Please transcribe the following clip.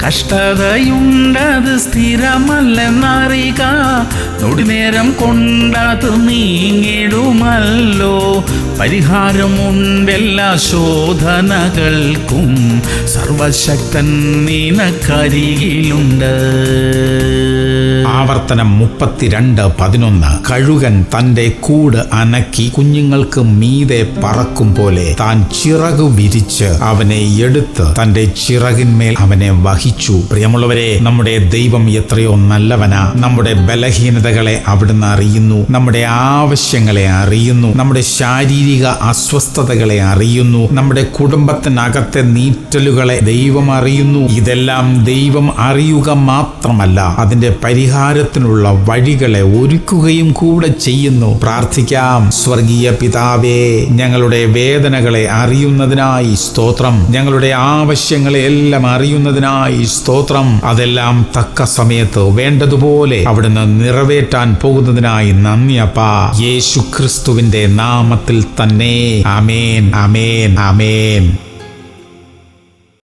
കഷ്ടതയുണ്ടത് സ്ഥിരമല്ലെന്നറിക, നൊടിനേരം കൊണ്ടത് നീങ്ങിടുമല്ലോ. പരിഹാരമുണ്ടെല്ലാ ശോധനകൾക്കും, സർവശക്തൻ നിനക്കരികിലുണ്ട്. ആവർത്തനം 32:11. കഴുകൻ തന്റെ കൂട് അനക്കി കുഞ്ഞുങ്ങൾക്ക് മീതെ പറക്കും പോലെ താൻ ചിറകു വിരിച്ച് അവനെ എടുത്ത് തന്റെ ചിറകിന്മേൽ അവനെ വഹിച്ചു. പ്രിയമുള്ളവരെ, നമ്മുടെ ദൈവം എത്രയോ നല്ലവനാ. നമ്മുടെ ബലഹീനതകളെ അവിടുന്ന് അറിയുന്നു, നമ്മുടെ ആവശ്യങ്ങളെ അറിയുന്നു, നമ്മുടെ ശാരീരിക അസ്വസ്ഥതകളെ അറിയുന്നു, നമ്മുടെ കുടുംബത്തിനകത്തെ നീറ്റലുകളെ ദൈവം അറിയുന്നു. ഇതെല്ലാം ദൈവം അറിയുക മാത്രമല്ല, അതിന്റെ പരിഹാരത്തിനുള്ള വഴികളെ ഒരുക്കുകയും കൂടെ ചെയ്യുന്നു. പ്രാർത്ഥിക്കാം. സ്വർഗീയ പിതാവേ, ഞങ്ങളുടെ വേദനകളെ അറിയുന്നതിനായി സ്തോത്രം. ഞങ്ങളുടെ ആവശ്യങ്ങളെ എല്ലാം അറിയുന്നതിനായി സ്തോത്രം. അതെല്ലാം തക്ക സമയത്ത് വേണ്ടതുപോലെ അവിടുന്ന് നിറവേറ്റാൻ പോകുന്നതിനായി നന്ദി അപ്പാ. യേശു ക്രിസ്തുവിന്റെ നാമത്തിൽ തന്നെ. ആമേൻ, ആമേൻ, ആമേൻ.